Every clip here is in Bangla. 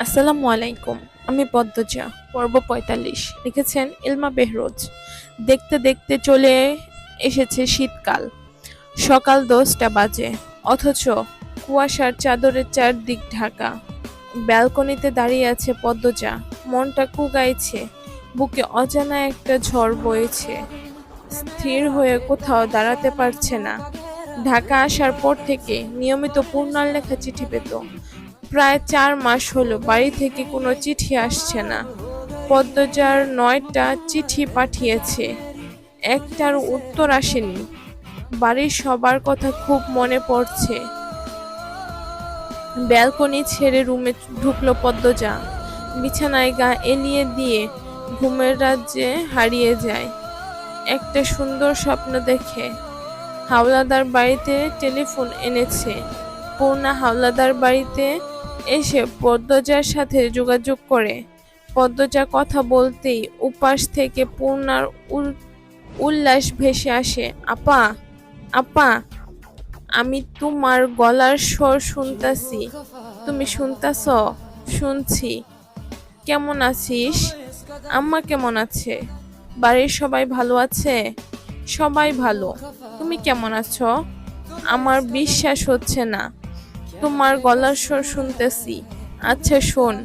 আসসালামু আলাইকুম। আমি পদ্মজা। পর্ব ৪৫ লিখেছেন ইলমা বেহরোজ। দেখতে দেখতে চলে এসেছে শীতকাল। সকাল ১০টা বাজে, অথচ কুয়াশার চাদরে চারদিক ঢাকা। ব্যালকনিতে দাঁড়িয়ে আছে পদ্মজা। মনটা কুঁকাইছে, বুকে অজানা একটা ঝড় বইছে। স্থির হয়ে কোথাও দাঁড়াতে পারছে না। ঢাকা আসার পর থেকে নিয়মিত পূর্ণার লেখা চিঠি পেত। প্রায় ৪ মাস হলো বাড়ি থেকে কোনো চিঠি আসছে না। পদ্মজার ৯টা চিঠি পাঠিয়েছে, একটার উত্তর আসেনি। বাড়ির সবার কথা খুব মনে পড়ছে। ব্যালকনি ছেড়ে রুমে ঢুকলো পদ্মজা। বিছানায় গা এলিয়ে দিয়ে ঘুমের রাজ্যে হারিয়ে যায়। একটা সুন্দর স্বপ্ন দেখে হাওলাদার বাড়িতে টেলিফোন এনেছে। পূর্ণা হাওলাদার বাড়িতে এসে পদ্মজার সাথে যোগাযোগ করে। পদ্মজা কথা বলতেই উপাস থেকে পূর্ণার উল্লাস ভেসে আসে। আপা, আপা, আমি তোমার গলার স্বর শুনতাছি। তুমি শুনতাছ? শুনছি। কেমন আছিস? আম্মা কেমন আছে? বাড়ির সবাই ভালো আছে? সবাই ভালো। তুমি কেমন আছো? আমার বিশ্বাস হচ্ছে না, তোমার গলার স্বর শুনতেছি। আচ্ছা শোন।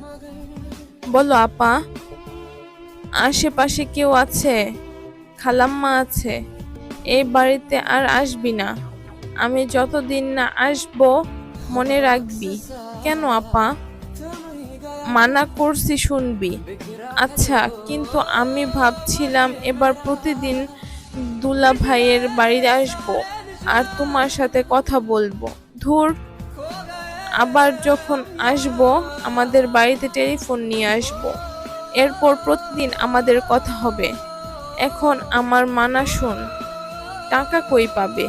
বলো আপা। আশেপাশে কেউ আছে? খালাম্মা আছে। এই বাড়িতে আর আসবি না। আমি যতদিন না আসবো মনে রাখবি। কেন আপা? মানা করছি শুনবি। আচ্ছা, কিন্তু আমি ভাবছিলাম এবার প্রতিদিন দুলা ভাইয়ের বাড়ি আসবো আর তোমার সাথে কথা বলবো। ধুর, আবার যখন আসবো আমাদের বাড়িতে টেলিফোন নিয়ে আসবো। এরপর প্রতিদিন আমাদের কথা হবে। এখন আমার মানা শোন। টাকা কই পাবে?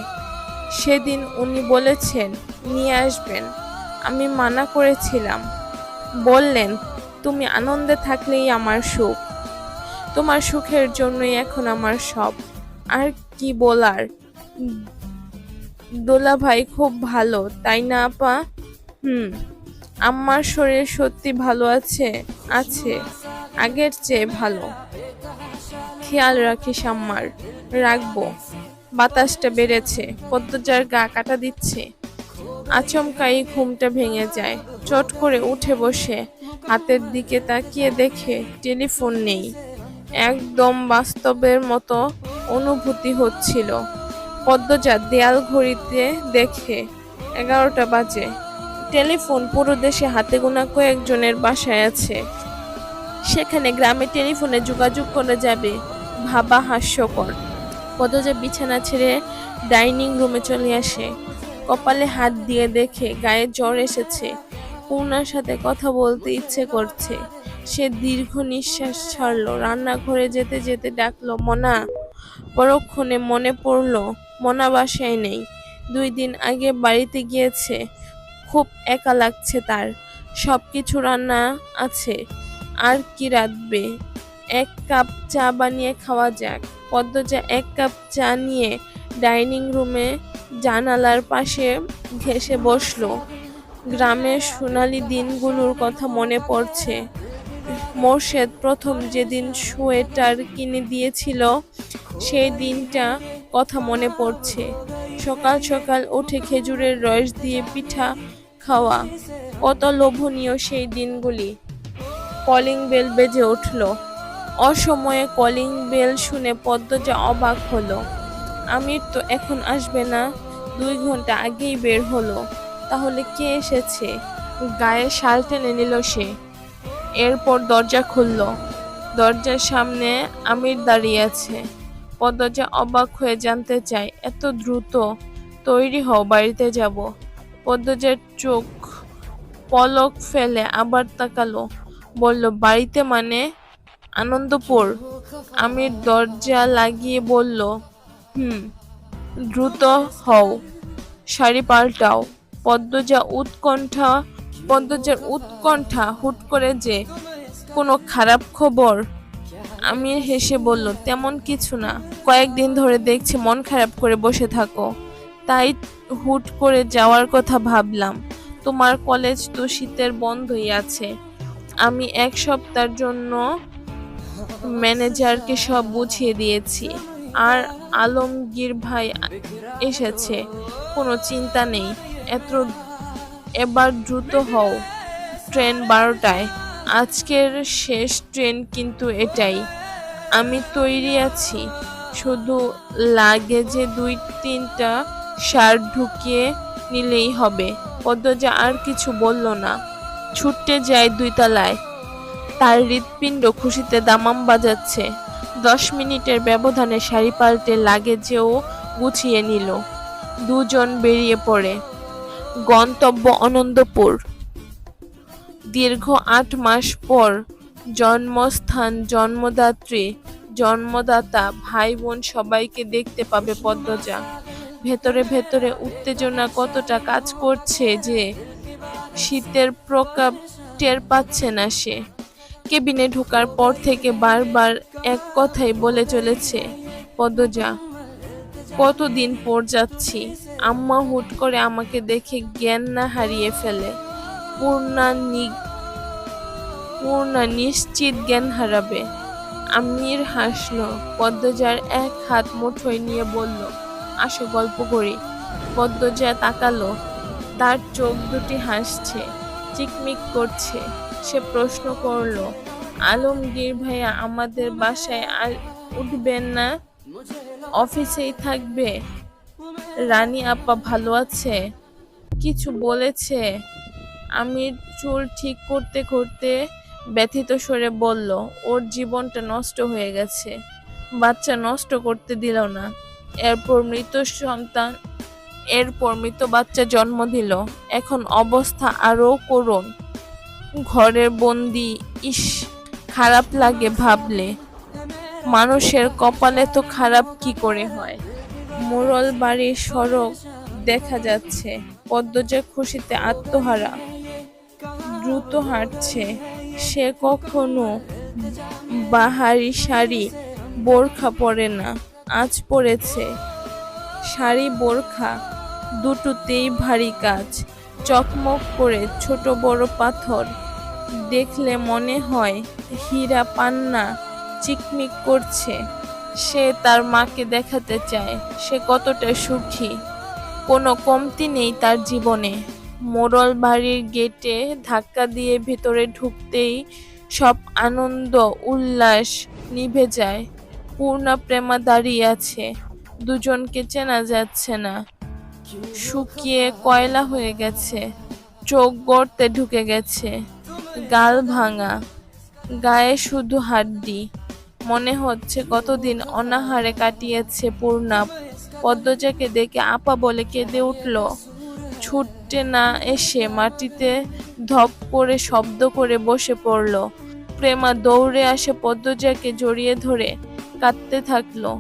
সেদিন উনি বলেছেন নিয়ে আসবেন। আমি মানা করেছিলাম। বললেন তুমি আনন্দে থাকলেই আমার সুখ। তোমার সুখের জন্যই এখন আমার সব। আর কি বলার। দোলা ভাই খুব ভালো, তাই না আপা? হুম। আম্মার শরীর সত্যি ভালো আছে? আছে, আগের চেয়ে ভালো। খেয়াল রাখিস আম্মার। রাখবো। বাতাসটা বেড়েছে, পদ্মজার গা কাটা দিচ্ছে। আচমকাই ঘুমটা ভেঙে যায়। চট করে উঠে বসে হাতের দিকে তাকিয়ে দেখে টেলিফোন নেই। একদম বাস্তবের মতো অনুভূতি হচ্ছিল। পদ্মজা দেয়াল ঘড়িতে দেখে ১১টা বাজে। টেলিফোন পুরো দেশে হাতে গোনা কয়েকজনের বাসায় আছে। সেখানে গ্রামে টেলিফোনে যোগাযোগ করা যাবে ভাবা হাস্যকর। পদ্মজা বিছানা ছেড়ে ডাইনিং রুমে চলে আসে। কপালে হাত দিয়ে দেখে গায়ে জ্বর এসেছে। পূর্ণার সাথে কথা বলতে ইচ্ছে করছে। সে দীর্ঘ নিঃশ্বাস ছাড়লো। রান্নাঘরে যেতে যেতে ডাকলো, মনা। পরক্ষণে মনে পড়ল মনা বাসায় নেই। ২ দিন আগে বাড়িতে গিয়েছে। খুব একা লাগছে তার। সবকিছু রান্না আছে, আর কি রাঁধবে? ১ কাপ চা বানিয়ে খাওয়া যাক। পদ্মজা ১ কাপ চা নিয়ে ডাইনিং রুমে জানালার পাশে ঘেঁষে বসলো। গ্রামের সোনালি দিনগুলোর কথা মনে পড়ছে। মোর্শেদ প্রথম যেদিন সোয়েটার কিনে দিয়েছিল সেই দিনটা কথা মনে পড়ছে। সকাল সকাল উঠে খেজুরের রস দিয়ে পিঠা খাওয়া, কত লোভনীয় সেই দিনগুলি। কলিং বেল বেজে উঠল। অসময়ে কলিং বেল শুনে পদ্মজা অবাক হলো। আমির তো এখন আসবে না, ২ ঘন্টা আগেই বের হলো। তাহলে কে এসেছে? গায়ে শাল টেনে নিল সে। এরপর দরজা খুলল। দরজার সামনে আমির দাঁড়িয়ে আছে। পদ্মজা অবাক হয়ে জানতে চায়, এত দ্রুত? তৈরি হও, বাড়িতে যাব। পদ্মজার চোখ পলক ফেলে আবার তাকালো। বলল, বাড়িতে মানে? আনন্দপুর। আমির দরজা লাগিয়ে বলল, হুম। দ্রুত হও, শাড়ি পাল্টাও। পদ্মজার উৎকণ্ঠা হুট করে যে কোনো খারাপ খবর? আমির হেসে বলল, তেমন কিছু না। কয়েকদিন ধরে দেখছি মন খারাপ করে বসে থাকো, তাই হুট করে যাওয়ার কথা ভাবলাম। তোমার কলেজ তো শীতের বন্ধই আছে। আমি 1 সপ্তাহের জন্য ম্যানেজারকে সব বুঝিয়ে দিয়েছি। আর আলমগীর ভাই এসেছে, কোনো চিন্তা নেই। এত এবার দ্রুত হও, ট্রেন 12টায়। আজকের শেষ ট্রেন কিন্তু এটাই। আমি তৈরি আছি, শুধু লাগেজে 2-3টা শার্ট ঢুকিয়ে নিলেই হবে। পদ্মজা আর কিছু বলল না, ছুটতে যায় 2 তলায়। তার হৃৎপিণ্ড খুশিতে দামাম বাজাচ্ছে। 10 মিনিটের ব্যবধানে শাড়ি পাল্টে লাগেজেও গুছিয়ে নিল। দুজন বেরিয়ে পড়ে। গন্তব্য আনন্দপুর। দীর্ঘ 8 মাস পর জন্মস্থান, জন্মদাত্রী, জন্মদাতা, ভাই বোন সবাইকে দেখতে পাবে পদ্মজা। ভেতরে ভেতরে উত্তেজনা কতটা কাজ করছে যে শীতের প্রকোপ টের পাচ্ছে না সে। কেবিনে ঢোকার পর থেকে বারবার এক কথাই বলে চলেছে, পদ্মজা, কতদিন পর যাচ্ছি। আম্মা হুট করে আমাকে দেখে জ্ঞান না হারিয়ে ফেলে। পূর্ণা নিশ্চিত জ্ঞান হারাবে। আমির হাসল। পদ্মজার এক হাত মুঠোয় নিয়ে বলল, আসো গল্প করি। পদ্মজা তাকালো। তার চোখ দুটি হাসছে, চিকমিক করছে। সে প্রশ্ন করল, আলমগীর ভাইয়া আমাদের বাসায় আর উঠবেন না? অফিসেই থাকবে? রানী আপা ভালো আছে? কিছু বলেছে? আমির চুল ঠিক করতে করতে ব্যথিত স্বরে বলল, ওর জীবনটা নষ্ট হয়ে গেছে। বাচ্চা নষ্ট করতে দিল না। এরপর মৃত বাচ্চা জন্ম দিল। এখন অবস্থা আরো করুণ। ঘরের বন্দি। ইস, খারাপ লাগে ভাবলে। মানুষের কপালে তো খারাপ কি করে হয়। মোড়ল বাড়ির সড়ক দেখা যাচ্ছে। পদ্মজা খুশিতে আত্মহারা। দ্রুত হাঁটছে। সে কখনো বাহারি শাড়ি বোরখা পরে না, আজ পরেছে। শাড়ি বোরখা দুটোতেই ভারী কাজ, চকমক করে ছোট বড় পাথর। দেখলে মনে হয় হীরা পান্না চিকমিক করছে। সে তার মাকে দেখাতে চায় সে কতটা সুখী। কোনো কমতি নেই তার জীবনে। মোড়ল বাড়ির গেটে ধাক্কা দিয়ে ভেতরে ঢুকতেই সব আনন্দ উল্লাস নিভে যায়। পূর্ণা প্রেমা দাঁড়িয়ে আছে। দুজনকে চেনা যাচ্ছে না। শুকিয়ে কয়লা হয়ে গেছে, চোখ গর্তে ঢুকে গেছে, গাল ভাঙা, গায়ে শুধু হাড্ডি। মনে হচ্ছে কতদিন অনাহারে কাটিয়েছে পূর্ণা। পদ্মজাকে দেখে আপা বলে কেঁদে উঠল। ছুটতে না এসে মাটিতে ধপ করে শব্দ করে বসে পড়ল। প্রেমা দৌড়ে আসে পদ্মজাকে জড়িয়ে ধরে কাঁদতে থাকলো।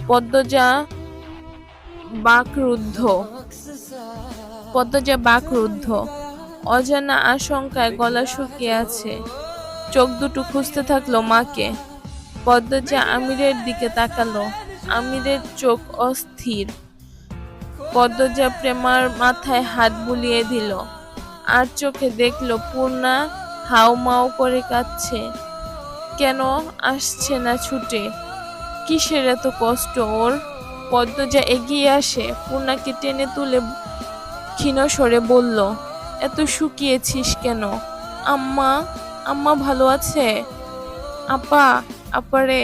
পদ্মজা বাকরুদ্ধ। অজানা আশঙ্কায় গলা শুকিয়ে আছে। চোখ দুটো খুঁজতে থাকলো মাকে। পদ্মজা আমিরের দিকে তাকালো। আমিরের চোখ অস্থির। পদ্মজা প্রেমার মাথায় হাত বুলিয়ে দিল। আর চোখে দেখলো পূর্ণা হাউমাউ করে কাঁদছে। কেন আসছে না ছুটে? কিসের এত কষ্ট ওর? পদ্মজা এগিয়ে আসে, পূর্ণাকে টেনে তুলে ক্ষীণ স্বরে বলল, এত শুকিয়েছিস কেন? আম্মা ভালো আছে? আপারে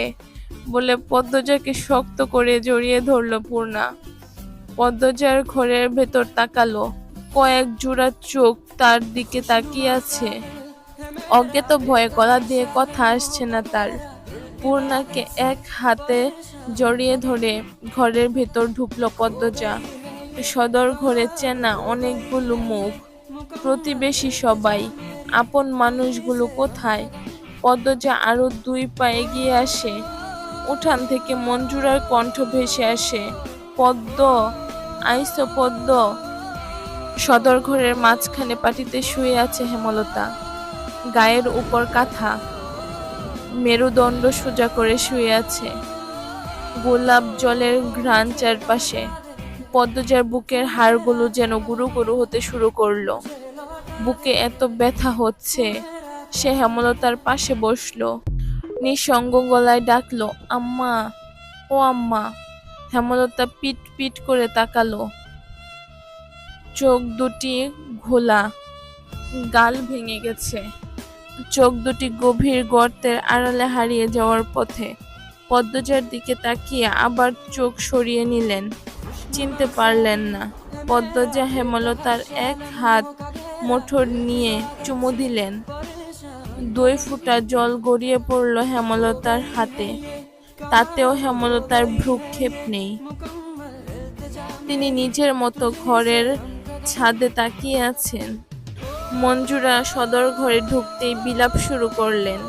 বলে পদ্মজাকে শক্ত করে জড়িয়ে ধরল পূর্ণা। পদ্মজার ঘরের ভেতর তাকালো। কয়েক জোড়া চোখ তার দিকে তাকিয়ে আছে। অজ্ঞাত ভয়ে গলা দিয়ে কথা আসছে না তার। পূর্ণাকে এক হাতে জড়িয়ে ধরে ঘরের ভেতর ঢুকলো পদ্মজা। সদর ঘরে চেনা অনেকগুলো মুখ, প্রতিবেশী সবাই। আপন মানুষগুলো কোথায়? পদ্মজা আরো 2 পা এগিয়ে আসে। উঠান থেকে মঞ্জুরার কণ্ঠ ভেসে আসে, পদ্ম, আইসো পদ্ম। সদর ঘরের মাঝখানে পাটিতে শুয়ে আছে হেমলতা। গায়ের উপর কাঁথা, মেরুদণ্ড সোজা করে শুয়ে আছে। গোলাপ জলের ঘ্রাণ চারপাশে। পদ্মজার বুকের হাড়গুলো যেন গুরু গুরু হতে শুরু করলো। বুকে এত ব্যথা হচ্ছে, সে হেমলতার পাশে বসলো, নিঃসঙ্গ গলায় ডাকলো, আম্মা, ও আম্মা। হেমলতা পিট পিট করে তাকালো, চোখ দুটি ঘোলা, গাল ভেঙে গেছে, চোখ দুটি গভীর গর্তের আড়ালে হারিয়ে যাওয়ার পথে। পদ্মজার দিকে তাকিয়ে আবার চোখ সরিয়ে নিলেন, চিনতে পারলেন না। পদ্মজা হেমলতার এক হাত মুঠো নিয়ে চুমু দিলেন, 2 ফোঁটা জল গড়িয়ে পড়ল হেমলতার হাতে, তাতেও হেমলতার ভ্রূক্ষেপ নেই। তিনি নিজের মতো ঘরের ছাদে তাকিয়ে আছেন। মঞ্জুরা সদর ঘরে ঢুকতেই বিলাপ শুরু করলেন।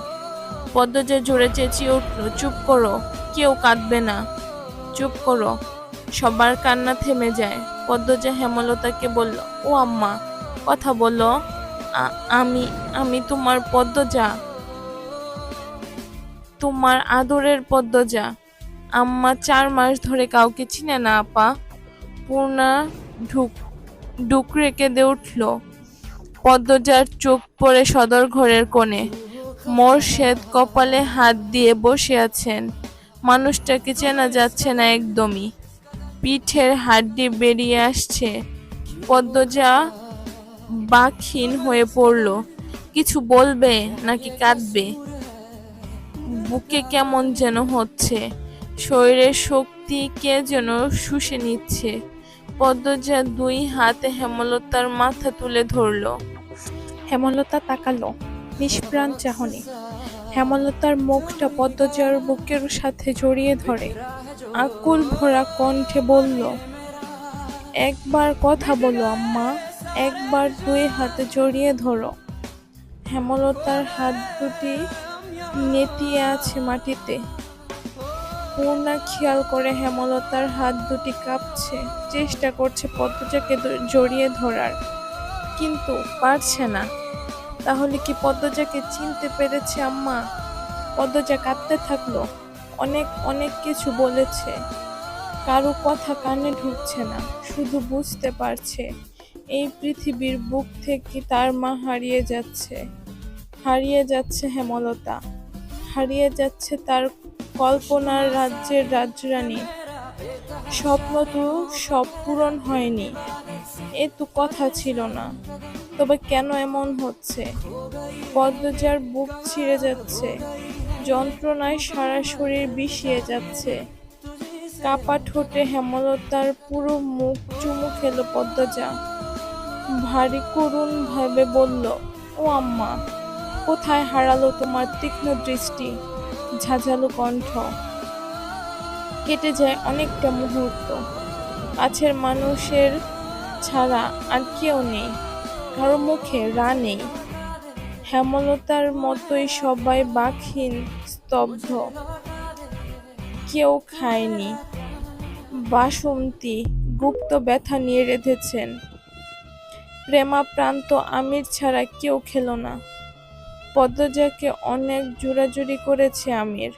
পদ্মজা জোরে চেঁচিয়ে উঠল, চুপ করো, কেউ কাঁদবে না, চুপ করো। সবার কান্না থেমে যায়। পদ্মজা হেমলতাকে বলল, ও আম্মা, কথা বলো। আমি আমি তোমার পদ্মজা, তোমার আদরের পদ্মজা। আম্মা 4 মাস ধরে কাউকে চিনে না আপা। পূর্ণা ডুকরে কেঁদে উঠল। পদ্মজার চোখ পড়ে সদর ঘরের কোণে। মোরশেদ কপালে হাত দিয়ে বসে আছেন। মানুষটাকে চেনা যাচ্ছে না একদমই। পিঠের হাড্ডি বেরিয়ে আসছে। পদ্মজা বাকহীন হয়ে পড়ল। কিছু বলবে নাকি কাঁদবে? বুকে কেমন যেন হচ্ছে, শরীরের শক্তি কে যেন শুষে নিচ্ছে। পদ্মজা 2 হাতে হেমলতার মাথা তুলে ধরল। হেমলতা তাকালো, নিষ্প্রাণ চাহনি। হেমলতার মুখটা পদ্মজার বুকের সাথে জড়িয়ে ধরে আকুল ভরা কণ্ঠে বলল, একবার কথা বলো আম্মা, একবার 2 হাতে জড়িয়ে ধরো। হেমলতার হাত দুটি নেতিয়ে আছে মাটিতে। পূর্ণা খেয়াল করে হেমলতার হাত দুটি কাঁপছে, চেষ্টা করছে পদ্মজাকে জড়িয়ে ধরার, কিন্তু পারছে না। তাহলে কি পদ্মজাকে চিনতে পেরেছে আম্মা? পদ্মজা কাঁদতে থাকলো। অনেক অনেক কিছু বলেছে, কারো কথা কানে ঢুকছে না, শুধু বুঝতে পারছে এই পৃথিবীর বুক থেকে তার মা হারিয়ে যাচ্ছে। হারিয়ে যাচ্ছে হেমলতা, হারিয়ে যাচ্ছে তার কল্পনার রাজ্যের রাজরানী। স্বপ্ন তো সব পূরণ হয়নি, এ তো কথা ছিল না। তবে কেন এমন হচ্ছে? পদ্মজার বুক ছিঁড়ে যাচ্ছে, যন্ত্রণায় সারা শরীর বিষিয়ে যাচ্ছে। কাপা ঠোঁটে হেমলতার পুরো মুখ চুমু খেলো পদ্মজা। ভারী করুণ ভাবে বলল, ও আম্মা, কোথায় হারালো তোমার তীক্ষ্ণ দৃষ্টি, ঝাঁঝালো কণ্ঠ? কেটে যায় অনেকটা মুহূর্ত। কাছের মানুষের ছাড়া আর কেউ নেই, কারো মুখে রা নেই। হেমলতার মতোই সবাই বাকহীন, স্তব্ধ। কেউ খায়নি। বাসন্তী গুপ্ত ব্যথা নিয়ে রেঁধেছেন। প্রেমাপ্রান্ত আমির ছাড়া কেউ খেলো না। পদ্মজাকে অনেক জোরাজুরি করেছে আমির,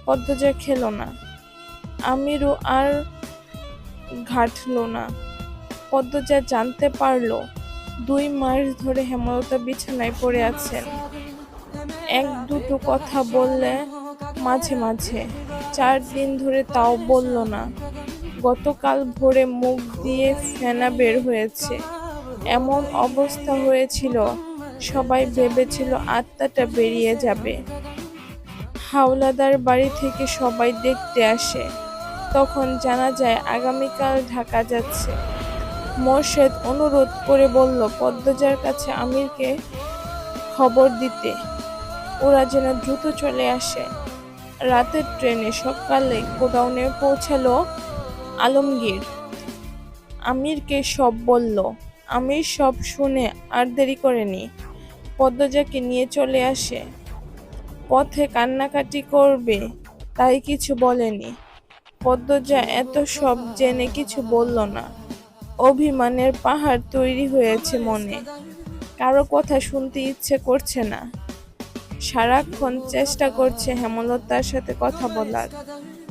পদ্মজা খেলো না। আমিরও আর ঘাটল না। পদ্মজা জানতে পারল 2 মাস ধরে হেমলতা বিছানায় পড়ে আছেন। 1-2 কথা বললে মাঝে মাঝে, 4 দিন ধরে তাও বলল না। গতকাল ভোরে মুখ দিয়ে ফেনা বের হয়েছে। এমন অবস্থা হয়েছিল, সবাই ভেবেছিল আত্মাটা বেরিয়ে যাবে। হাওলাদার বাড়ি থেকে সবাই দেখতে আসে। তখন জানা যায় আগামীকাল ঢাকা যাচ্ছে। মোরশেদ অনুরোধ করে বলল পদ্মজার কাছে আমিরকে খবর দিতে, ওরা যেন দ্রুত চলে আসে। রাতের ট্রেনে সকালে গোডাউনে পৌঁছালো আলমগীর। আমিরকে সব বলল। আমির সব শুনে আর দেরি করেনি, পদ্মজাকে নিয়ে চলে আসে। পথে কান্নাকাটি করবে তাই কিছু বলেনি। পদ্মজা এত সব জেনে কিছু বলল না। অভিমানের পাহাড় তৈরি হয়েছে মনে, কারো কথা শুনতে ইচ্ছে করছে না। সারাক্ষণ চেষ্টা করছে হেমলতার সাথে কথা বলার,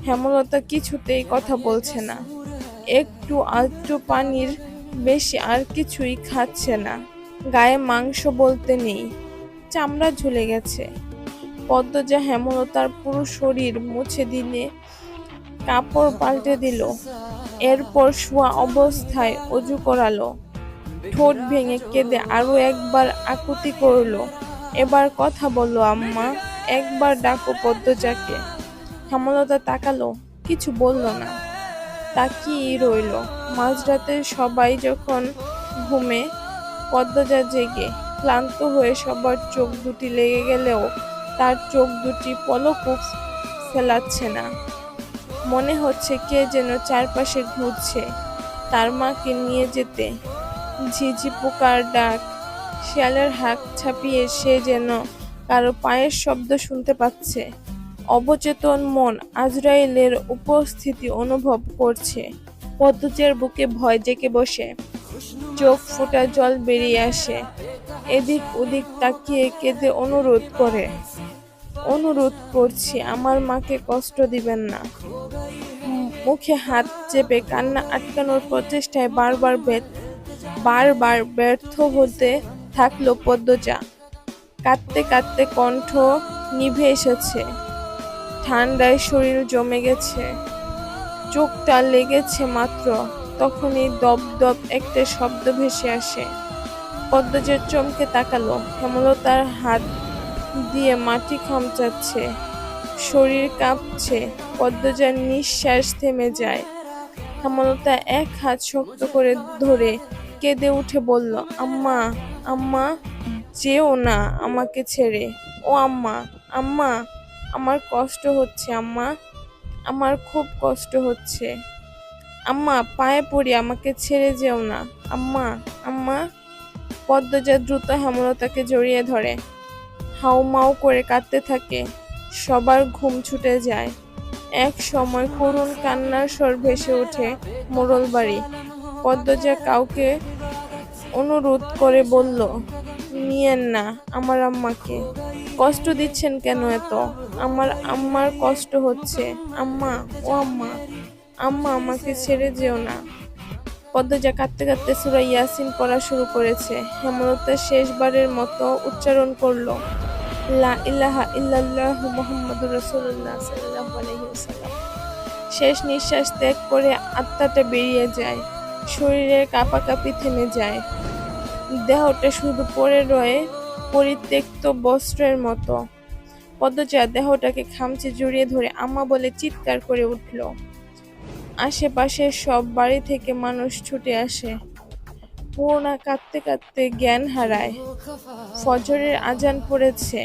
হেমলতা কিছুতেই কথা বলছে না। একটু আধটু পানির বেশি আর কিছুই খাচ্ছে না। গায়ে মাংস বলতে নেই। চামড়া ঝুলে গেছে। পদ্মজা হেমলতার পুরো শরীর মুছে দিলে কাপড় পাল্টে দিল। এরপর শোয়া অবস্থায় অজু করালো। ঠোঁট ভেঙে কেঁদে আরো একবার আকুতি করলো, এবার কথা বলো আম্মা, একবার ডাকো পদ্মজাকে। হেমলতা তাকালো, কিছু বলল না, তাকিয়েই রইল। মাঝরাতে সবাই যখন ঘুমে, পদ্মজা জেগে। ক্লান্ত হয়ে সবার চোখ দুটি লেগে গেলেও তার চোখ দুটি পলকও ফেলাচ্ছে না। মনে হচ্ছে কে যেন চারপাশে ঘুরছে, তার মাকে নিয়ে যেতে। ঝিঝি পোকার ডাক, শিয়ালের হাঁক ছাপিয়ে সে যেন কারো পায়ের শব্দ শুনতে পাচ্ছে। অবচেতন মন আজরাইলের উপস্থিতি অনুভব করছে। পদ্মজার বুকে ভয় জেঁকে বসে, চোখ ফোঁটা জল বেরিয়ে আসে। এদিক ওদিক তাকিয়ে কেঁদে অনুরোধ করছি, আমার মাকে কষ্ট দিবেন না। মুখে হাত চেপে কান্না আটকানোর প্রচেষ্টায় বারবার ব্যর্থ হতে থাকলো পদ্মজা। কাঁদতে কাঁদতে কণ্ঠ নিভে এসেছে, ঠান্ডায় শরীর জমে গেছে। চোখটা লেগেছে মাত্র, তখনই দপ দপ একটা শব্দ ভেসে আসে। পদ্মজার চমকে তাকালো, হেমলতার হাত দিয়ে মাটি খামচাচ্ছে, শরীর কাঁপছে। পদ্মজার নিঃশ্বাস থেমে যায়। হেমলতা এক হাত শক্ত করে ধরে কেঁদে উঠে বলল, আম্মা, আম্মা, যেও না আমাকে ছেড়ে। ও আম্মা, আম্মা, আমার কষ্ট হচ্ছে আম্মা, আমার খুব কষ্ট হচ্ছে। আম্মা, পায়ে পড়ি, আমাকে ছেড়ে যেও না আম্মা, আম্মা। পদ্মজা দ্রুত হেমলতাকে জড়িয়ে ধরে, হাউমাউ করে কাঁদতে থাকে। সবার ঘুম ছুটে যায়। এক সময় করুণ কান্নার স্বর ভেসে ওঠে মোড়ল বাড়ি। পদ্মজা কাউকে অনুরোধ করে বলল, নিয়েন না আমার আম্মাকে, কষ্ট দিচ্ছেন কেন এত, আমার আম্মার কষ্ট হচ্ছে। আম্মা, ও আম্মা, আম্মা, আমাকে ছেড়ে যেও না। পদ্মজা কাঁদতে কাঁদতে সূরা ইয়াসিন পড়া শুরু করেছে। হেমলতা শেষবারের মতো উচ্চারণ করলো, লা ইলাহা ইল্লাল্লাহু মুহাম্মাদুর রাসূলুল্লাহ সাল্লাল্লাহু আলাইহি ওয়াসাল্লাম। শেষ নিঃশ্বাস ত্যাগ করে আত্মাটা বেরিয়ে যায়। শরীরের কাঁপাকাঁপি থেমে যায়। দেহটা শুধু পড়ে রয়ে পরিত্যক্ত বস্ত্রের মতো। পদ্মজা দেহটাকে খামচে জড়িয়ে ধরে আম্মা বলে চিৎকার করে উঠল। আশেপাশের সব বাড়ি থেকে মানুষ ছুটে আসে। পূর্ণা কাঁদতে কাঁদতে জ্ঞান হারায়। ফজরের আজান পড়েছে।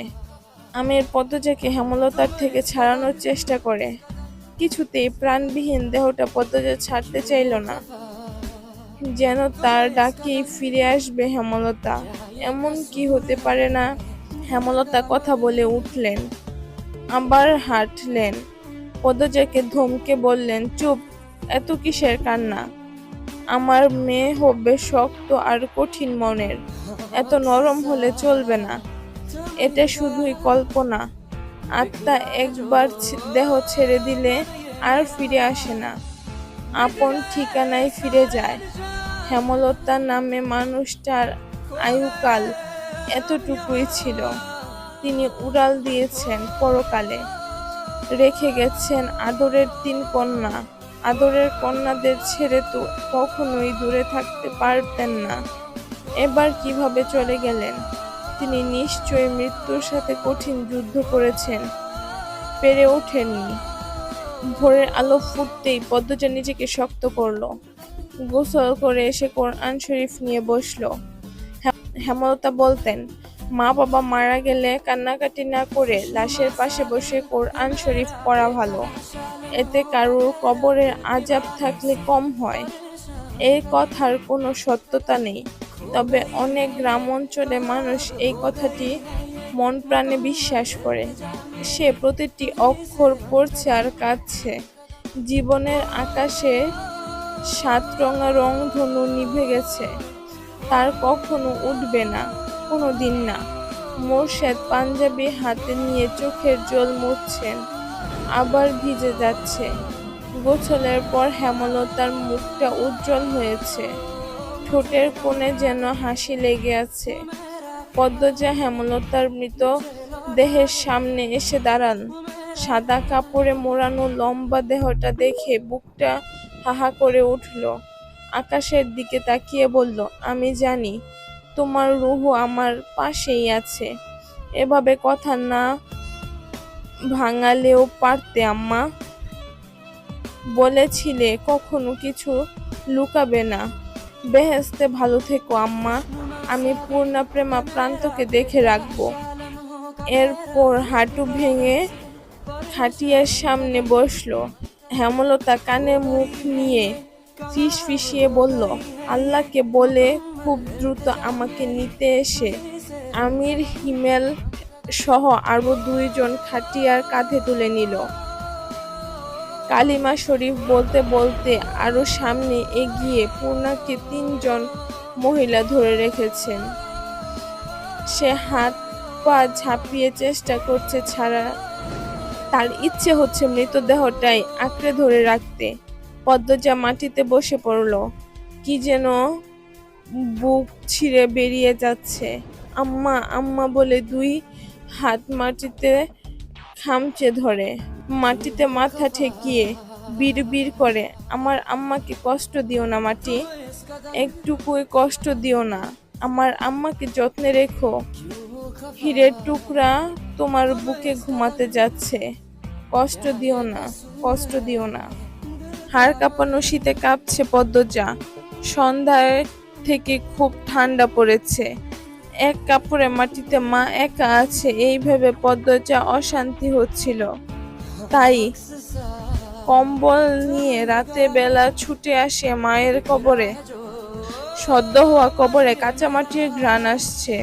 আমির পদ্মজাকে হেমলতার থেকে ছাড়ানোর চেষ্টা করে, কিছুতেই প্রাণবিহীন দেহটা পদ্মজা ছাড়তে চাইল না। যেন তার ডাকেই ফিরে আসবে হেমলতা। এমন কি হতে পারে না? হেমলতা কথা বলে উঠলেন, আবার হাঁটলেন। পদ্মজাকে ধমকে বললেন, চুপ, এত কিসের কান্না? আমার মেয়ে হবে শক্ত আর কঠিন মনের, এত নরম হলে চলবে না। এটা শুধুই কল্পনা। আত্মা একবার দেহ ছেড়ে দিলে আর ফিরে আসে না, আপন ঠিকানায় ফিরে যায়। হেমলতা নামে মানুষটার আয়ুকাল এতটুকুই ছিল। তিনি উড়াল দিয়েছেন পরকালে, রেখে গেছেন আদরের 3 কন্যা। আদরের কন্যাদের ছেড়ে তো কখনোই দূরে থাকতে পারতেন না। এবার কিভাবে চলে গেলেন? তিনি নিশ্চয়ই মৃত্যুর সাথে কঠিন যুদ্ধ করেছেন, পেরে ওঠেননি। ভোরের আলো ফুটতেই পদ্মজা নিজেকে শক্ত করলো। গোসল করে এসে কোরআন শরীফ নিয়ে বসলো। হেমলতা বলতেন, মা বাবা মারা গেলে কান্নাকাটি না করে লাশের পাশে বসে কোরআন শরীফ পড়া ভালো, এতে কারুর কবরের আযাব থাকলে কম হয়। এই কথার কোনো সত্যতা নেই, তবে অনেক গ্রাম অঞ্চলে মানুষ এই কথাটি মন প্রাণে বিশ্বাস করে। সে প্রতিটি অক্ষর পড়ছে আর কাঁদছে। জীবনের আকাশে 7 রঙা রংধনু নিভে গেছে, তার কখনো উঠবে না, কোনো দিন না। মোর্শেদ পাঞ্জাবি হাতে নিয়ে চোখের জল মুছছেন, আবার ভিজে যাচ্ছে। গোসলের পর হেমলতার মুখটা উজ্জ্বল হয়েছে, ঠোঁটের কোণে যেন হাসি লেগে আছে। পদ্মজা হেমলতার মৃত দেহের সামনে এসে দাঁড়ান। সাদা কাপড়ে মোড়ানো লম্বা দেহটা দেখে বুকটা হাহা করে উঠল। আকাশের দিকে তাকিয়ে বলল, আমি জানি তোমার রুহু আমার পাশেই আছে। এভাবে কথা না ভাঙালেও পারতে আম্মা। বলেছিলে কখনো কিছু লুকাবে না। বেহেশতে ভালো থেকো আম্মা। আমি পূর্ণা প্রেমা প্রান্তকে দেখে রাখবো। এরপর হাঁটু ভেঙে খাটিয়ার সামনে বসলো। হেমলতা কানে মুখ নিয়ে ফিসফিসিয়ে বলল, আল্লাহকে বলে খুব দ্রুত আমাকে নিতে এসে আমির হিমেল সহ আরো 2 জন খাটিয়ার কাঁধে তুলে নিল। কালিমা শরীফ বলতে বলতে আরো সামনে এগিয়ে পূর্ণাকে 3 জন মহিলা ধরে রেখেছেন। সে হাত পা ঝাঁপিয়ে চেষ্টা করছে ছাড়া, তার ইচ্ছে হচ্ছে মৃতদেহটাই আঁকড়ে ধরে রাখতে। পদ্মজা মাটিতে বসে পড়ল। কি যেন বুক ছিঁড়ে বেরিয়ে যাচ্ছে। আম্মা আম্মা বলে 2 হাত মাটিতে খামচে ধরে, মাটিতে মাথা ঠেকিয়ে বিড়বিড় করে, আমার আম্মাকে কষ্ট দিও না মাটি, একটুকুই কষ্ট দিও না। আমার আম্মাকে যত্নে রেখো। হীরের টুকরা তোমার বুকে ঘুমাতে যাচ্ছে। কষ্ট দিও না, কষ্ট দিও না। হাড় কাঁপানো শীতে কাঁপছে পদ্মজা। সন্ধ্যায় থেকে খুব ঠান্ডা পড়েছে। এক কাপড়ে মাটিতে মা একা আছে এই ভেবে পদ্মজা অশান্তি হচ্ছিল। তাই কম্বল নিয়ে রাতে বেলা ছুটে আসে মায়ের কবরে। সদ্য হওয়া কবরে কাঁচা মাটির ঘ্রাণ আসছে।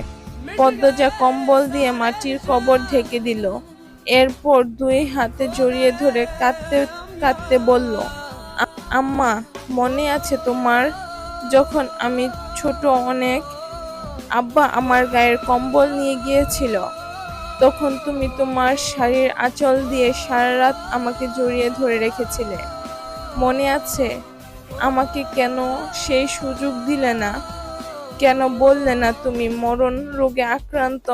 পদ্মজা কম্বল দিয়ে মাটির কবর ঢেকে দিল। এরপর 2 হাতে জড়িয়ে ধরে কাঁদতে কাঁদতে বলল, আম্মা মনে আছে তোমার, যখন আমি ছোট অনেক, আব্বা আমার গায়ের কম্বল নিয়ে গিয়েছিল, তখন তুমি তোমার শাড়ির আঁচল দিয়ে সারা রাত আমাকে জড়িয়ে ধরে রেখেছিলে। মনে আছে? আমাকে কেন সেই সুযোগ দিলে না? কেন বললে না তুমি মরণ রোগে আক্রান্ত?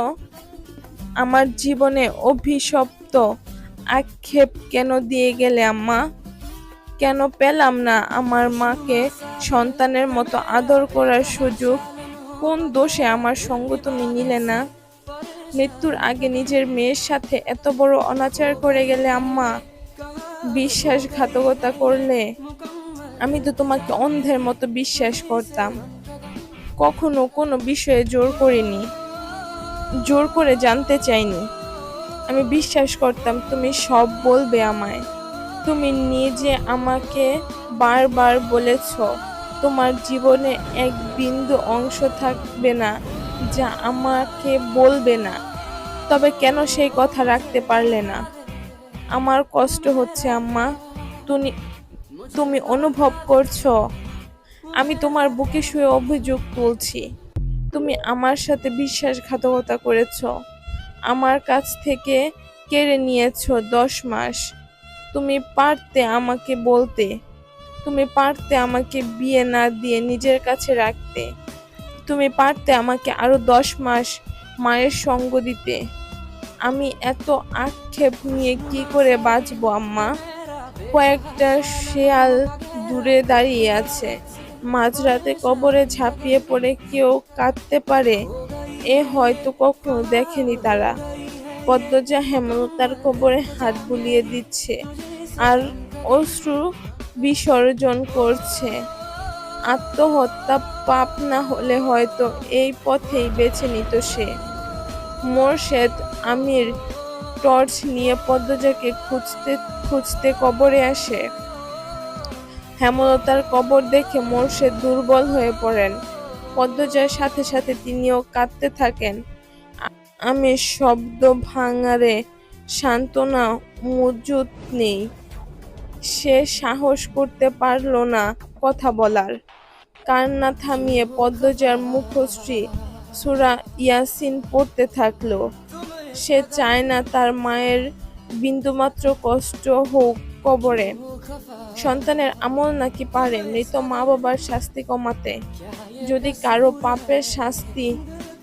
আমার জীবনে অভিশপ্ত আক্ষেপ কেন দিয়ে গেলে আম্মা? কেন পেলাম না আমার মাকে সন্তানের মতো আদর করার সুযোগ? কোন দোষে আমার সঙ্গ তুমি নিলে না? মৃত্যুর আগে নিজের মেয়ের সাথে এত বড় অনাচার করে গেলে আম্মা, বিশ্বাসঘাতকতা করলে। আমি তো তোমাকে অন্ধের মতো বিশ্বাস করতাম, কখনো কোনো বিষয়ে জোর করিনি, জোর করে জানতে চাইনি। আমি বিশ্বাস করতাম তুমি সব বলবে আমায়। তুমি নিজে আমাকে বারবার বলেছ তোমার জীবনে এক বিন্দু অংশ থাকবে না যা আমাকে বলবে না। তবে কেন সেই কথা রাখতে পারলে না? আমার কষ্ট হচ্ছে আম্মা। তুমি অনুভব করছো? আমি তোমার বুকে শুয়ে অভিযোগ তুলছি। তুমি আমার সাথে বিশ্বাসঘাতকতা করেছ, আমার কাছ থেকে কেড়ে নিয়েছো 10 মাস। তুমি পারতে আমাকে বলতে, তুমি পারতে আমাকে বিয়ে না দিয়ে নিজের কাছে রাখতে, তুমি পারতে আমাকে আরো 10 মাস মায়ের সঙ্গ দিতে। আমি এত আক্ষেপ নিয়ে কি করে বাঁচবো আম্মা? কয়েকটা শেয়াল দূরে দাঁড়িয়ে আছে। মাঝরাতে কবরে ঝাঁপিয়ে পড়ে কেউ কাঁদতে পারে এ হয়তো কখনো দেখেনি তারা। পদ্মজা হেমলতার কবরে হাত বুলিয়ে দিচ্ছে আর অশ্রু বিসর্জন করছে। আত্মহত্যা পাপ না হলে হয়তো এই পথেই বেছে নিত সে। মোরশেদ আমির টর্চ নিয়ে পদ্মজাকে খুঁজতে খুঁজতে কবরে আসে। হেমলতার কবর দেখে মোরশেদ দুর্বল হয়ে পড়েন। পদ্মজার সাথে সাথে তিনিও কাঁদতে থাকেন। আমির শব্দ ভাঙারে সান্ত্বনা মজুদ নেই। সে সাহস করতে পারল না কথা বলার। কান্না থামিয়ে পদ্মজার মুখশ্রী সূরা ইয়াসিন পড়তে থাকলো। সে চায় না তার মায়ের বিন্দুমাত্র কষ্ট হোক কবরে। সন্তানের আমল নাকি পারে মৃত মা বাবার শাস্তি কমাতে। যদি কারো পাপের শাস্তি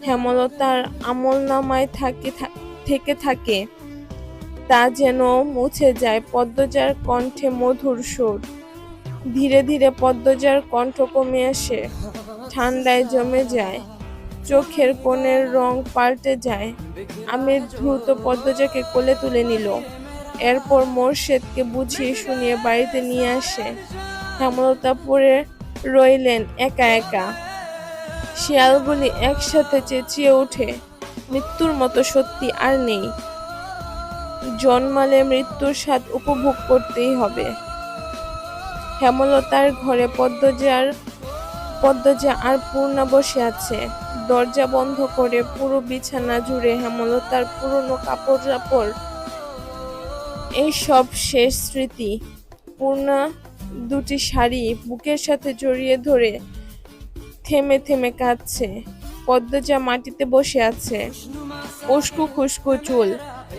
হেমলতার আমলনামায় থেকে থাকে তা যেন মুছে যায় পদ্মজার কণ্ঠে মধুর সুর। ধীরে ধীরে পদ্মজার কণ্ঠ কমে আসে, ঠান্ডায় জমে যায়, চোখের কোণের রং পাল্টে যায়। আমির দ্রুত পদ্মজাকে কোলে তুলে নিল, এরপর মোর্শেদকে বুঝিয়ে শুনিয়ে বাড়িতে নিয়ে আসে। হেমলতা পড়ে রইলেন একা একা। শিয়ালগুলি একসাথে চেঁচিয়ে ওঠে, মৃত্যুর মতো সত্যি আর নেই, জন্মালে মৃত্যুর স্বাদ উপভোগ করতেই হবে। হেমলতার ঘরে পদ্মজা আর পূর্ণা বসে আছে। দরজা বন্ধ করে পুরো বিছানা জুড়ে হেমলতার পুরনো কাপড়, এই সব শেষ স্মৃতি। পূর্ণা দুটি শাড়ি বুকের সাথে জড়িয়ে ধরে থেমে থেমে কাঁদছে। পদ্মজা মাটিতে বসে আছে, উস্কো খুস্কো চুল।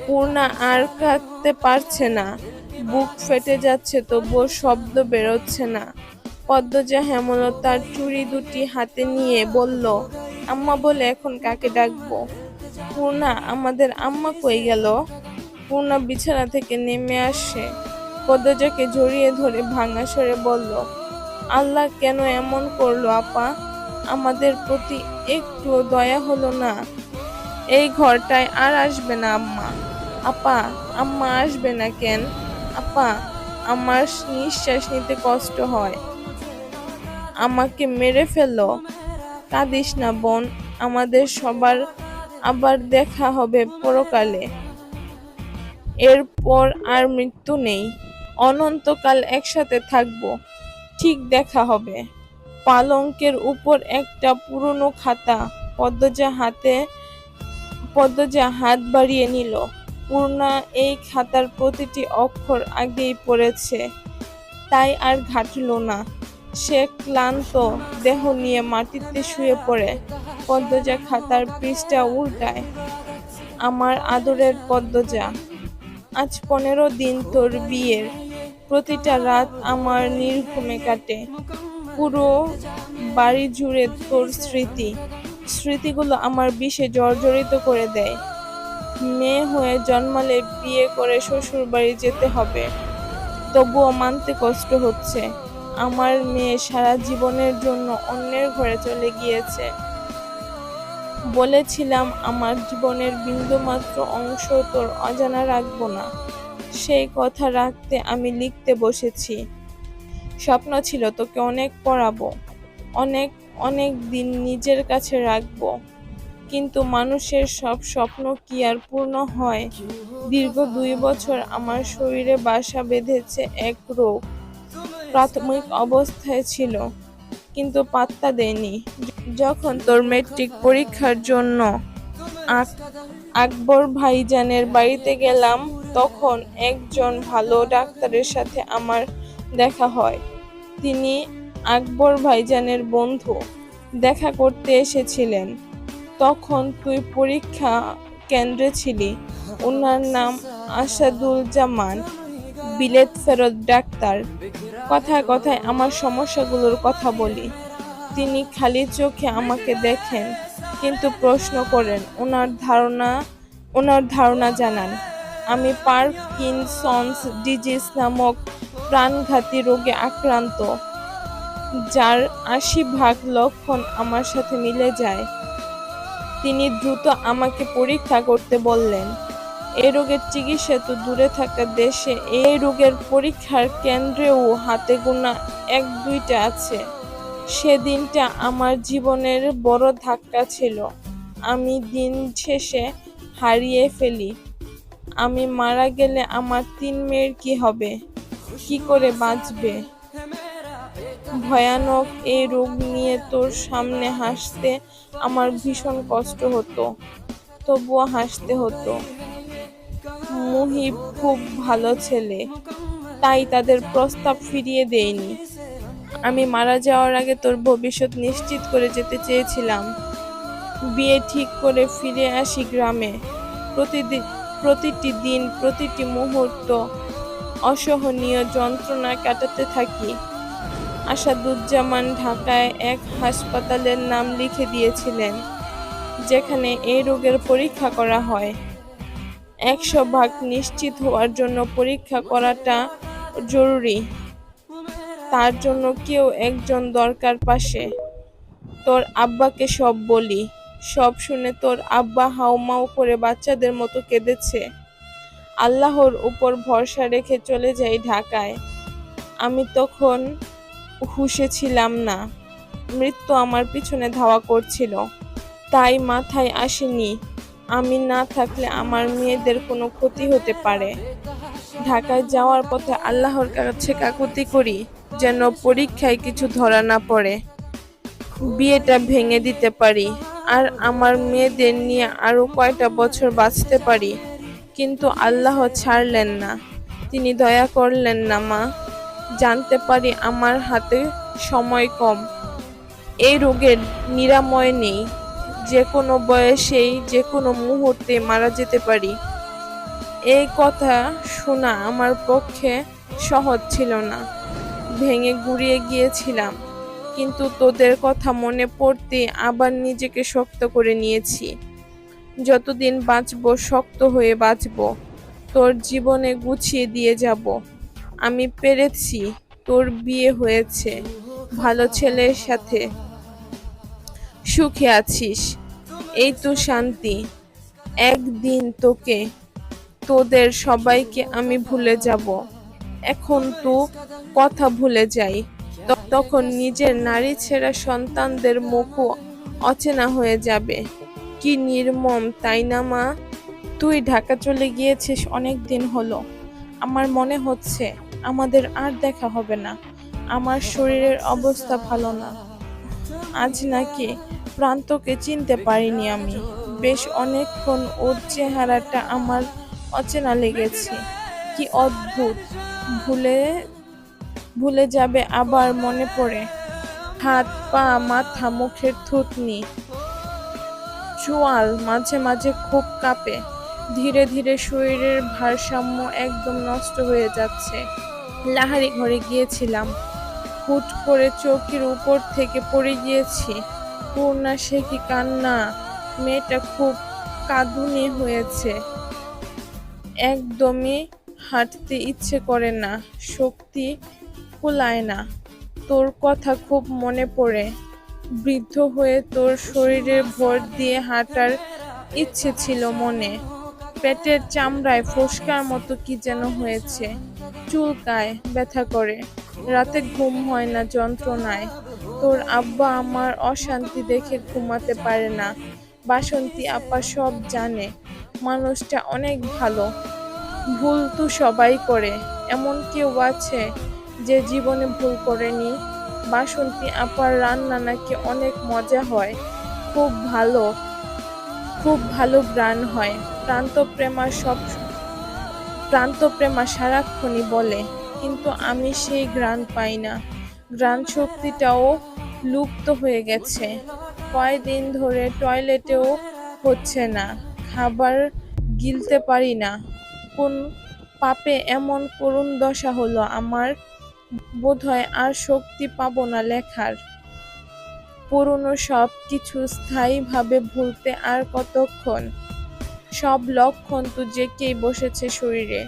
পূর্ণা আর কাঁদতে পারছে না, বুক ফেটে যাচ্ছে তবুও শব্দ বেরোচ্ছে না। পদ্মজা হেমলতার চুড়ি দুটি হাতে নিয়ে বলল, আম্মা বলে এখন কাকে ডাকবো? পূর্ণা, আমাদের আম্মা কই গেল? পূর্ণা বিছানা থেকে নেমে আসে, পদ্মজাকে জড়িয়ে ধরে ভাঙা স্বরে বলল, আল্লাহ কেন এমন করলো আপা? আমাদের প্রতি একটুও দয়া হলো না? এই ঘরটায় আর আসবে না আম্মা। আপা, আম্মা আসবে না কেন? আপা, আমার নিঃশ্বাস নিতে কষ্ট হয়, আমাকে মেরে ফেলো। কাঁদিস না বোন, আমাদের সবার আবার দেখা হবে পরকালে। এরপর আর মৃত্যু নেই, অনন্তকাল একসাথে থাকবো, ঠিক দেখা হবে। পালঙ্কের উপর একটা পুরনো খাতা। পদ্মজা হাত বাড়িয়ে নিল। পূর্ণা এই খাতার প্রতিটি অক্ষর আগেই পড়েছে, তাই আর ঘাটল না। সে ক্লান্ত দেহ নিয়ে মাটিতে শুয়ে পড়ে। পদ্মজা খাতার পৃষ্ঠা উল্টায়। আমার আদরের পদ্মজা, আজ 15 দিন তোর বিয়ের। প্রতিটা রাত আমার নির্ঘুমে কাটে। পুরো বাড়ি জুড়ে তোর স্মৃতিগুলো আমার বিষে জর্জরিত করে দেয়। মেয়ে হয়ে জন্মালে বিয়ে করে শ্বশুর বাড়ি যেতে হবে, তবুও মানতে কষ্ট হচ্ছে। আমার মেয়ে সারা জীবনের জন্য অন্যের ঘরে চলে গিয়েছে। বলেছিলাম আমার জীবনের বিন্দুমাত্র অংশ তোর অজানা রাখবো না। সেই কথা রাখতে আমি লিখতে বসেছি। স্বপ্ন ছিল তোকে অনেক পড়াবো, অনেক অনেক দিন নিজের কাছে রাখবো, কিন্তু মানুষের সব স্বপ্ন কি আর পূর্ণ হয়? দীর্ঘ 2 বছর আমার শরীরে বাসা বেঁধেছে এক রোগ। প্রাথমিক অবস্থায় ছিল, কিন্তু পাত্তা দেয়নি। যখন তোর ম্যাট্রিক পরীক্ষার জন্য আকবর ভাইজানের বাড়িতে গেলাম, তখন একজন ভালো ডাক্তারের সাথে আমার দেখা হয়। তিনি আকবর ভাইজানের বন্ধু, দেখা করতে এসেছিলেন। তখন তুই পরীক্ষা কেন্দ্রে ছিলি। ওনার নাম আসাদুজ্জামান, বিলেত ফেরত ডাক্তার। কথায় কথায় আমার সমস্যাগুলোর কথা বলি, তিনি খালি চোখে আমাকে দেখেন, কিন্তু প্রশ্ন করেন। ওনার ধারণা জানান আমি পার্কিনসন্স ডিজিজ নামক প্রাণঘাতী রোগে আক্রান্ত, যার 80% লক্ষণ আমার সাথে মিলে যায়। তিনি দ্রুত আমাকে পরীক্ষা করতে বললেন। এই রোগের চিকিৎসা তো দূরে থাকা দেশে এই রোগের পরীক্ষার কেন্দ্রেও হাতে গোনা 1-2টা আছে। সেদিনটা আমার জীবনের বড় ধাক্কা ছিল। আমি দিন শেষে হারিয়ে ফেলি। আমি মারা গেলে আমার 3 মেয়ের কি হবে? কি করে বাঁচবে? ভয়ানক এই রোগ নিয়ে তোর সামনে হাসতে আমার ভীষণ কষ্ট হতো, তবুও হাসতে হতো। মুহিব খুব ভালো ছেলে, তাই তাদের প্রস্তাব ফিরিয়ে দেয়নি। আমি মারা যাওয়ার আগে তোর ভবিষ্যৎ নিশ্চিত করে যেতে চেয়েছিলাম। বিয়ে ঠিক করে ফিরে আসি গ্রামে। প্রতিটি দিন, প্রতিটি মুহূর্ত অসহনীয় যন্ত্রণা কাটাতে থাকি। আসাদুজ্জামান ঢাকায় এক হাসপাতালের নাম লিখে দিয়েছিলেন, যেখানে এই রোগের পরীক্ষা করা হয়। 100% নিশ্চিত হওয়ার জন্য পরীক্ষা করাটা জরুরি। তার জন্য কেউ একজন দরকার পাশে। তোর আব্বাকে সব বলি। সব শুনে তোর আব্বা হাউমাউ করে বাচ্চাদের মতো কেঁদেছে। আল্লাহর উপর ভরসা রেখে চলে যাই ঢাকায়। আমি তখন হুঁশে ছিলাম না। মৃত্যু আমার পিছনে ধাওয়া করছিল। তাই মাথায় আসেনি আমি না থাকলে আমার মেয়েদের কোনো ক্ষতি হতে পারে। ঢাকায় যাওয়ার পথে আল্লাহর কাছে কাকুতি করি যেন পরীক্ষায় কিছু ধরা না পড়ে, বিয়েটা ভেঙে দিতে পারি, আর আমার মেয়েদের নিয়ে আরো কয়টা বছর বাঁচতে পারি। কিন্তু আল্লাহ ছাড়লেন না, তিনি দয়া করলেন না। মা, জানতে পারি আমার হাতে সময় কম। এই রোগের নিরাময় নেই। যে কোনো বয়সেই যে কোনো মুহূর্তে মারা যেতে পারি। এই কথা শোনা আমার পক্ষে সহজ ছিল না। ভেঙে গুঁড়িয়ে গিয়েছিলাম। কিন্তু তোদের কথা মনে পড়তে আবার নিজেকে শক্ত করে নিয়েছি। যতদিন বাঁচবো শক্ত হয়ে বাঁচবো। তোর জীবনে গুছিয়ে দিয়ে যাব। আমি পেরেছি। তোর বিয়ে হয়েছে ভালো ছেলের সাথে, সুখে আছিস, এই তো শান্তি। একদিন তোকে, তোদের সবাইকে আমি ভুলে যাব। এখন তো কথা ভুলে যাই, তখন নিজের নারী ছেঁড়া সন্তানদের মুখও অচেনা হয়ে যাবে। কি নির্মম, তাই না মা? তুই ঢাকা চলে গিয়েছিস অনেক দিন হলো। আমার মনে হচ্ছে আমাদের আর দেখা হবে না। আমার শরীরের অবস্থা ভালো না। আজ নাকি প্রান্তকে চিনতে পারিনি আমি। বেশ অনেকক্ষণ ওর চেহারাটা আমার অচেনা লেগেছে। কি অদ্ভুত, ভুলে ভুলে যাবে আবার মনে পড়ে। হাত পা মাথা মুখের থুতনি চোয়াল মাঝে মাঝে খুব কাঁপে। ধীরে ধীরে শরীরের ভারসাম্য একদম নষ্ট হয়ে যাচ্ছে। লাহারি ঘরে গিয়েছিলাম, হুট করে চৌকির উপর থেকে পড়ে গিয়েছি। পূর্ণা সে কি কান্না! মেয়েটা খুব কাঁদুনে হয়েছে। একদমই হাঁটতে ইচ্ছে করে না, শক্তি কুলায় না। তোর কথা খুব মনে পড়ে। বৃদ্ধ হয়ে তোর শরীরে ভর দিয়ে হাঁটার ইচ্ছে ছিল মনে। পেটের চামড়ায় ফোসকার মতো কি যেন হয়েছে, চুলকায়, ব্যথা করে। রাতে ঘুম হয় না যন্ত্রণায়। তোর আব্বা আমার অশান্তি দেখে ঘুমাতে পারে না। বাসন্তী আপা সব জানে। মানুষটা অনেক ভালো। ভুল তো সবাই করে, এমন কেউ আছে যে জীবনে ভুল করেনি? বাসন্তী আপার রান্না নাকি অনেক মজা হয়, খুব ভালো গ্রান হয়। প্রান্তপ্রেমা সারাক্ষণই বলে, কিন্তু আমি সেই গ্রান পাই না। গ্রান শক্তিটাও লুপ্ত হয়ে গেছে। কয়দিন ধরে টয়লেটেও হচ্ছে না, খাবার গিলতে পারি না। কোন পাপে এমন করুণ দশা হলো আমার? বোধহয় আর শক্তি পাবো না লেখার। পুরনো সব কিছু স্থায়ীভাবে ভুলতে আর কতক্ষণ? সব লক্ষণ তো জেঁকেই বসেছে শরীরে।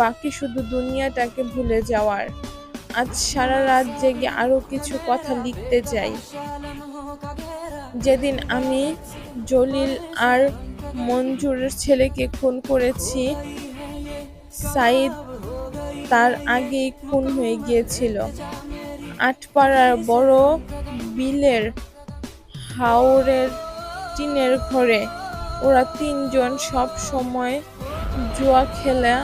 বাকি শুধু দুনিয়াটাকে ভুলে যাওয়ার। আজ সারা রাত জেগে আরো কিছু কথা লিখতে চাই। যেদিন আমি জলিল আর মঞ্জুরের ছেলেকে খুন করেছি, সাঈদ তার আগেই খুন হয়ে গিয়েছিল। আটপাড়ার বড় বিলের হাওরের টিনের ঘরে ওরা তিনজন সব সময় জুয়া খেলা।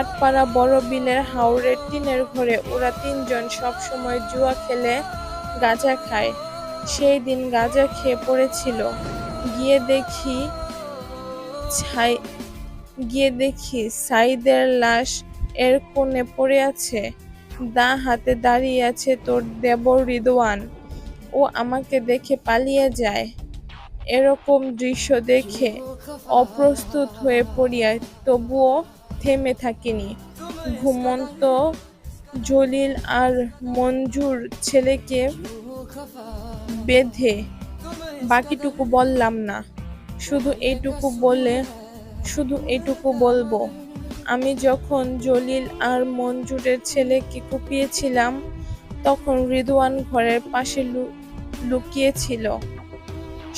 আটপাড়া বড় বিলের হাওরের টিনের ঘরে ওরা তিনজন সব সময় জুয়া খেলে গাঁজা খায়। সেই দিন গাঁজা খেয়ে পড়েছিল। গিয়ে দেখি সাঈদের লাশ এর কোণে পড়ে আছে। হাতে দাঁড়িয়ে আছে তোর দেবর রিদওয়ান। ও আমাকে দেখে পালিয়ে যায়। এরকম দৃশ্য দেখে অপ্রস্তুত হয়ে পড়িয়া তবুও থেমে থাকিনি। ঘুমন্ত জলিল আর মঞ্জুর ছেলেকে বেঁধে বাকিটুকু বললাম না, শুধু এইটুকু বলবো, আমি যখন জলিল আর মঞ্জুরের ছেলেকে কুপিয়েছিলাম তখন রিদওয়ান ঘরের পাশে লুকিয়েছিল।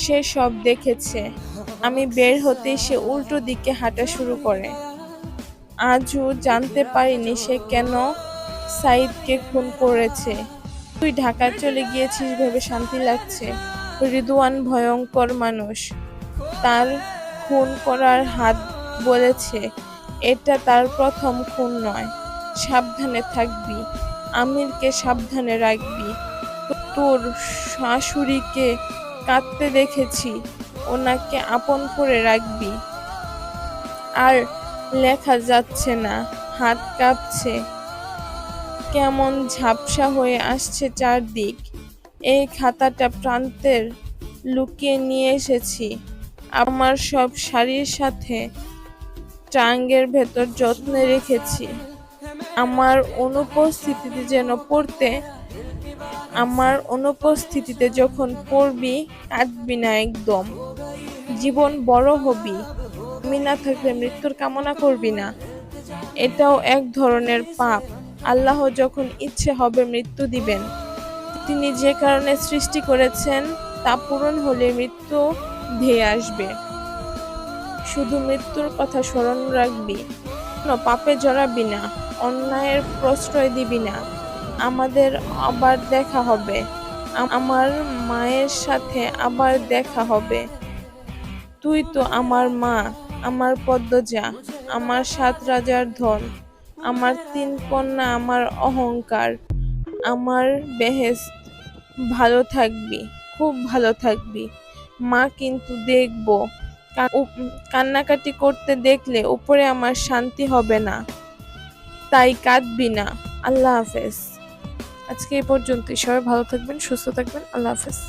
সে সব দেখেছে। আমি বের হতেই সে উল্টো দিকে হাঁটা শুরু করে। আজও জানতে পারিনি সে কেন সাইদকে খুন করেছে। তুই ঢাকা চলে গিয়েছিস ভেবে শান্তি লাগছে। রিদওয়ান ভয়ঙ্কর মানুষ। তার খুন করার হাত বলেছে এটা তার প্রথম খুন নয়। সাবধানে থাকবি, আমিরকে সাবধানে রাখবি। তোর শাশুড়িকে কাঁদতে দেখেছি, ওনাকে আপন করে রাখবি। আর লেখা যাচ্ছে না, হাত কাঁপছে, কেমন ঝাপসা হয়ে আসছে চারদিক। এই খাতাটা প্রান্তের লুকিয়ে নিয়ে এসেছি। আমার সব শাড়ির সাথে ট্রাঙ্কের ভেতর যত্নে রেখেছি। আমার অনুপস্থিতিতে যখন পড়বি কাঁদবি না একদম। জীবন বড় হবি। আমি না থাকলে মৃত্যুর কামনা করবি না। এটাও এক ধরনের পাপ। আল্লাহ যখন ইচ্ছে হবে মৃত্যু দিবেন। তিনি যে কারণে সৃষ্টি করেছেন তা পূরণ হলে মৃত্যু ধেয়ে আসবে। শুধু মৃত্যুর কথা স্মরণ রাখবি। কোনো পাপে জড়াবি না, অন্যায়ের প্রশ্রয় দিবি না। আমাদের আবার দেখা হবে। আমার মায়ের সাথে আবার দেখা হবে। তুই তো আমার মা, আমার পদ্মজা, আমার 7 রাজার ধন, আমার 3 কন্যা, আমার অহংকার, আমার বেহেশত। ভালো থাকবি, খুব ভালো থাকবি। মা কিন্তু দেখবো কান্নাকাটি করতে দেখলে উপরে আমার শান্তি হবে না। তাই কাঁদবি না। আল্লাহ হাফেজ। আজকে এই পর্যন্তই। সবাই ভালো থাকবেন, সুস্থ থাকবেন। আল্লাহ হাফেজ।